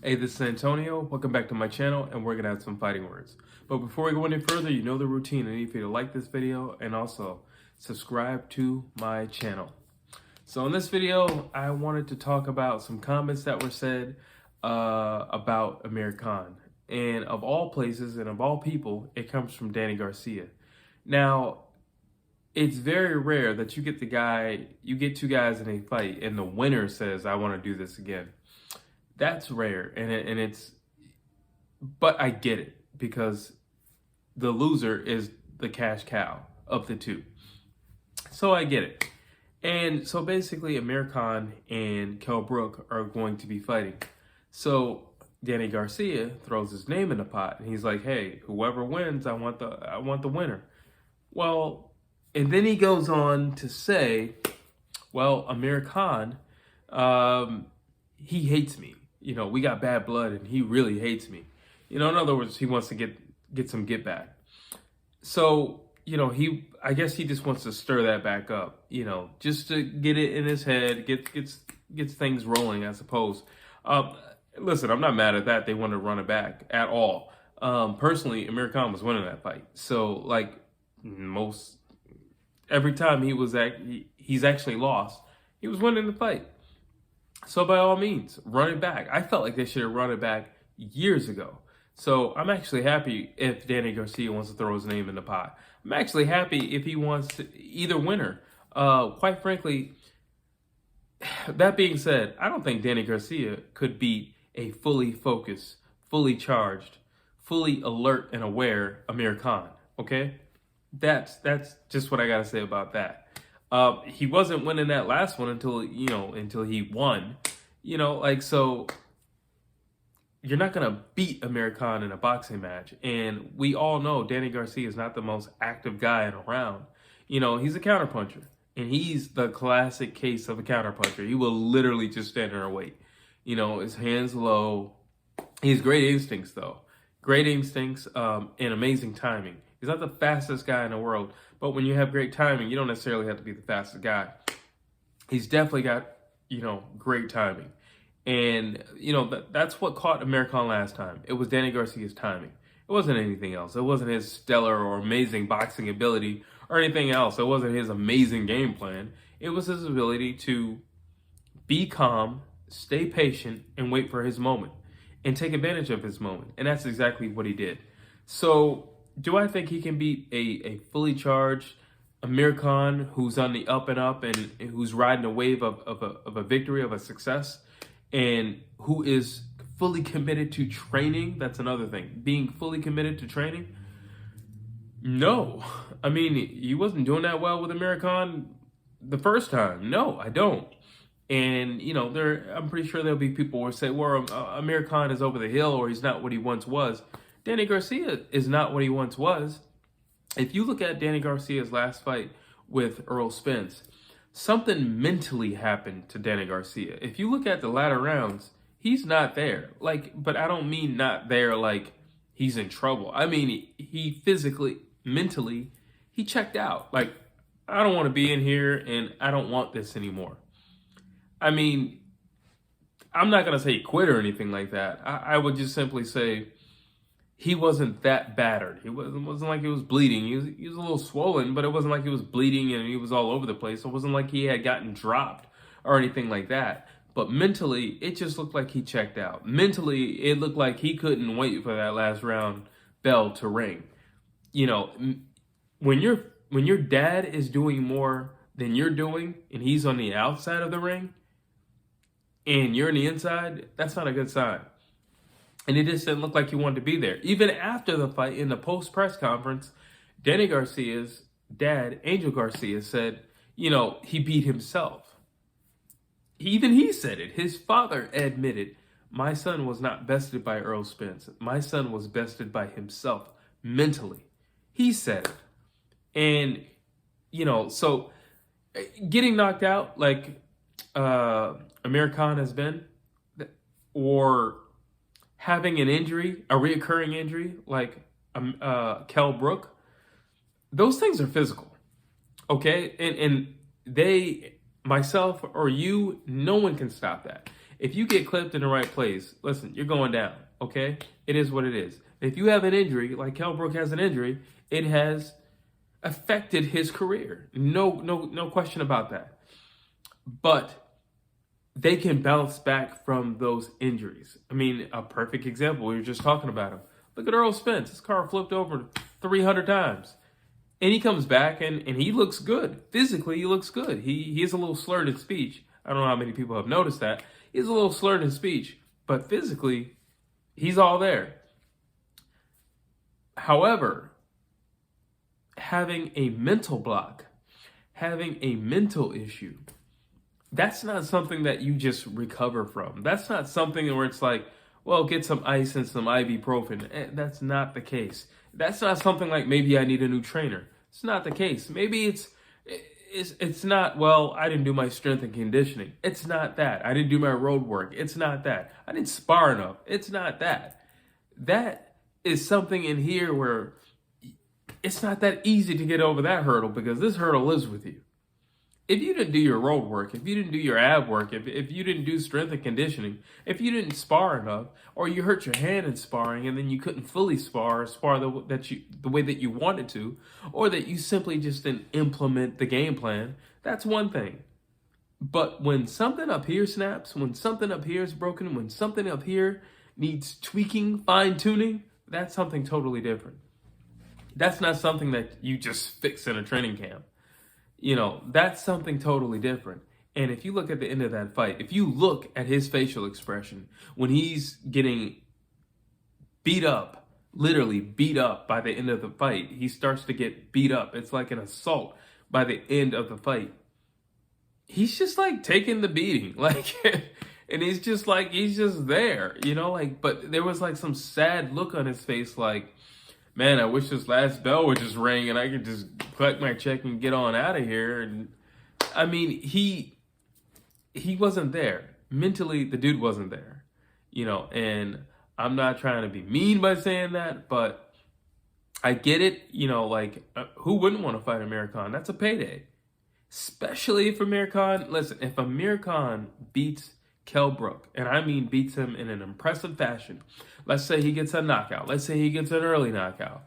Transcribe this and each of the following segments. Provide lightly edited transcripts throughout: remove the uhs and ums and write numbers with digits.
Hey, this is Antonio. Welcome back to my channel, and we're gonna have some fighting words. But before we go any further, you know the routine. I need for you to like this video and also subscribe to my channel. So in this video, I wanted to talk about some comments that were said about Amir Khan. And of all places and of all people, it comes from Danny Garcia. Now, it's very rare that you get two guys in a fight and the winner says, I want to do this again. That's rare, but I get it because the loser is the cash cow of the two. So I get it. And so basically Amir Khan and Kell Brook are going to be fighting. So Danny Garcia throws his name in the pot and he's like, hey, whoever wins, I want the winner. Well, and then he goes on to say, well, Amir Khan, he hates me. You know, we got bad blood and he really hates me. You know, in other words, he wants to get some get back. So, you know, I guess he just wants to stir that back up, you know, just to get it in his head, gets things rolling, I suppose. Listen, I'm not mad at that. They want to run it back at all. Personally, Amir Khan was winning that fight. So, like every time he's actually lost, he was winning the fight. So by all means, run it back. I felt like they should have run it back years ago. So I'm actually happy if Danny Garcia wants to throw his name in the pot. I'm actually happy if he wants to either winner. Quite frankly, that being said, I don't think Danny Garcia could beat a fully focused, fully charged, fully alert and aware Amir Khan. Okay? That's just what I got to say about that. He wasn't winning that last one until he won, so you're not going to beat Amir Khan in a boxing match. And we all know Danny Garcia is not the most active guy in a round. You know, he's a counterpuncher and he's the classic case of a counterpuncher. He will literally just stand there and wait. You know, his hands low. He has great instincts though. Great instincts and amazing timing. He's not the fastest guy in the world, but when you have great timing, you don't necessarily have to be the fastest guy. He's definitely got, great timing. And, that's what caught Amir Khan last time. It was Danny Garcia's timing. It wasn't anything else. It wasn't his stellar or amazing boxing ability or anything else. It wasn't his amazing game plan. It was his ability to be calm, stay patient, and wait for his moment and take advantage of his moment. And that's exactly what he did. So, do I think he can beat a fully charged Amir Khan who's on the up and up and who's riding a wave of a victory, of a success, and who is fully committed to training? That's another thing. Being fully committed to training? No. I mean, he wasn't doing that well with Amir Khan the first time. No, I don't. And, I'm pretty sure there'll be people who will say, well, Amir Khan is over the hill or he's not what he once was. Danny Garcia is not what he once was. If you look at Danny Garcia's last fight with Errol Spence, something mentally happened to Danny Garcia. If you look at the latter rounds, he's not there. But I don't mean not there like he's in trouble. I mean, he physically, mentally, he checked out. Like, I don't want to be in here and I don't want this anymore. I mean, I'm not going to say he quit or anything like that. I would just simply say, he wasn't that battered. It wasn't like he was bleeding. He was a little swollen, but it wasn't like he was bleeding and he was all over the place. It wasn't like he had gotten dropped or anything like that. But mentally, it just looked like he checked out. Mentally, it looked like he couldn't wait for that last round bell to ring. You know, when your dad is doing more than you're doing and he's on the outside of the ring and you're on the inside, that's not a good sign. And it just didn't look like he wanted to be there. Even after the fight, in the post-press conference, Danny Garcia's dad, Angel Garcia, said, he beat himself. Even he said it. His father admitted, my son was not bested by Errol Spence. My son was bested by himself mentally. He said it. And, so getting knocked out like Amir Khan has been, or having an injury, a reoccurring injury like Kell Brook, those things are physical, okay? And they, myself or you, no one can stop that. If you get clipped in the right place, listen, you're going down, okay? It is what it is. If you have an injury, like Kell Brook has an injury, it has affected his career. No question about that. But they can bounce back from those injuries. I mean, a perfect example, we were just talking about him. Look at Earl Spence. His car flipped over 300 times. And he comes back and he looks good. Physically, he looks good. He is a little slurred in speech. I don't know how many people have noticed that. He's a little slurred in speech. But physically, he's all there. However, having a mental block, having a mental issue, that's not something that you just recover from. That's not something where it's like, well, get some ice and some ibuprofen. That's not the case. That's not something like maybe I need a new trainer. It's not the case. Maybe it's not, well, I didn't do my strength and conditioning. It's not that. I didn't do my road work. It's not that. I didn't spar enough. It's not that. That is something in here where it's not that easy to get over that hurdle because this hurdle lives with you. If you didn't do your road work, if you didn't do your ab work, if you didn't do strength and conditioning, if you didn't spar enough, or you hurt your hand in sparring and then you couldn't fully spar the way that you wanted to, or that you simply just didn't implement the game plan, that's one thing. But when something up here snaps, when something up here is broken, when something up here needs tweaking, fine-tuning, that's something totally different. That's not something that you just fix in a training camp. You know, that's something totally different. And if you look at the end of that fight, if you look at his facial expression when he's getting beat up, literally beat up by the end of the fight, he starts to get beat up. It's like an assault by the end of the fight. He's just like taking the beating, like, and he's just there, you know, like, but there was like some sad look on his face, like, man, I wish this last bell would just ring and I could just collect my check and get on out of here. And I mean, he wasn't there. Mentally, the dude wasn't there, you know, and I'm not trying to be mean by saying that, but I get it, you know, like, who wouldn't want to fight Amir Khan? That's a payday. Especially if Amir Khan, listen, if Amir Khan beats Kell Brook, and I mean beats him in an impressive fashion. Let's say he gets a knockout. Let's say he gets an early knockout.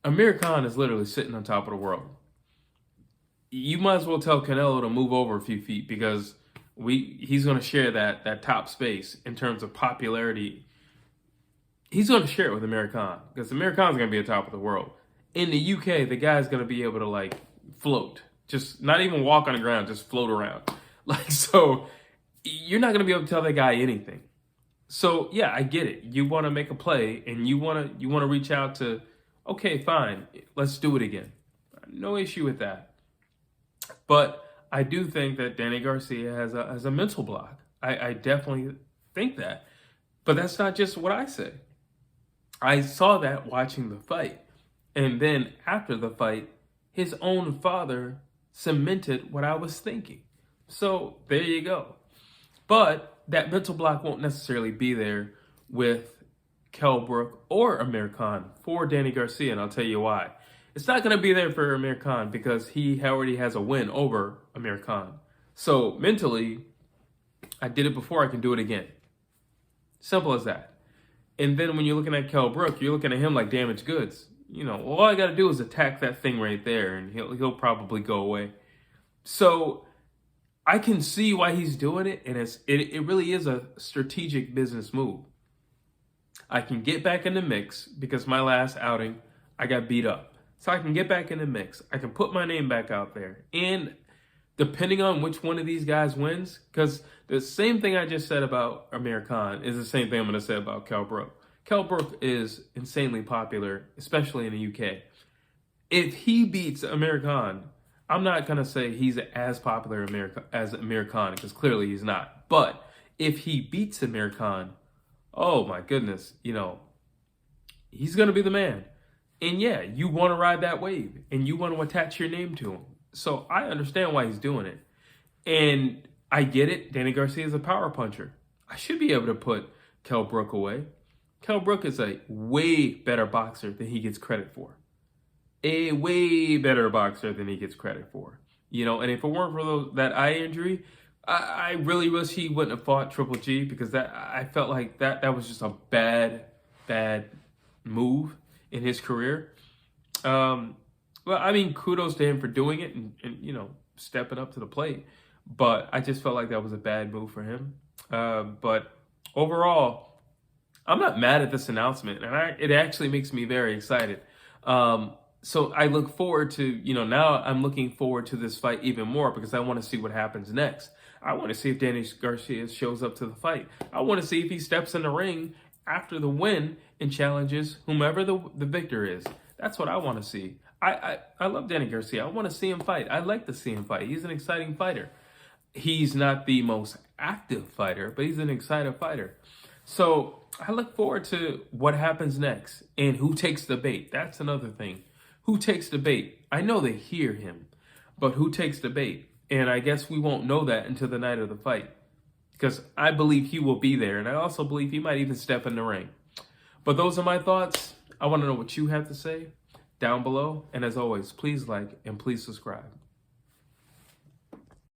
Amir Khan is literally sitting on top of the world. You might as well tell Canelo to move over a few feet because he's going to share that top space in terms of popularity. He's going to share it with Amir Khan because Amir Khan's going to be on top of the world. In the UK, the guy's going to be able to like float. Just not even walk on the ground, just float around. Like, so you're not going to be able to tell that guy anything. So yeah, I get it. You want to make a play and you want to reach out to, okay, fine, let's do it again. No issue with that. But I do think that Danny Garcia has a mental block. I definitely think that. But that's not just what I say. I saw that watching the fight. And then after the fight, his own father cemented what I was thinking. So there you go. But that mental block won't necessarily be there with Kell Brook or Amir Khan for Danny Garcia, and I'll tell you why. It's not going to be there for Amir Khan because he already has a win over Amir Khan. So mentally, I did it before, I can do it again. Simple as that. And then when you're looking at Kell Brook, you're looking at him like damaged goods. You know, all I got to do is attack that thing right there, and he'll probably go away. So I can see why he's doing it, and it really is a strategic business move. I can get back in the mix because my last outing, I got beat up. So I can get back in the mix. I can put my name back out there. And depending on which one of these guys wins, because the same thing I just said about Amir Khan is the same thing I'm going to say about Kell Brook. Kell Brook is insanely popular, especially in the UK. If he beats Amir Khan, I'm not going to say he's as popular as Amir Khan, because clearly he's not. But if he beats Amir Khan, oh my goodness, you know, he's going to be the man. And yeah, you want to ride that wave, and you want to attach your name to him. So I understand why he's doing it. And I get it. Danny Garcia is a power puncher. I should be able to put Kell Brook away. Kell Brook is a way better boxer than he gets credit for. A way better boxer than he gets credit for. You know, and if it weren't for that eye injury, I really wish he wouldn't have fought Triple G, because I felt like that was just a bad move in his career. Well, I mean, kudos to him for doing it and stepping up to the plate. But I just felt like that was a bad move for him. But overall, I'm not mad at this announcement, and it actually makes me very excited. So I look forward to, now I'm looking forward to this fight even more, because I want to see what happens next. I want to see if Danny Garcia shows up to the fight. I want to see if he steps in the ring after the win and challenges whomever the victor is. That's what I want to see. I love Danny Garcia. I want to see him fight. I like to see him fight. He's an exciting fighter. He's not the most active fighter, but he's an exciting fighter. So I look forward to what happens next and who takes the bait. That's another thing. Who takes the bait? I know they hear him, but who takes the bait? And I guess we won't know that until the night of the fight, because I believe he will be there. And I also believe he might even step in the ring. But those are my thoughts. I want to know what you have to say down below. And as always, please like and please subscribe.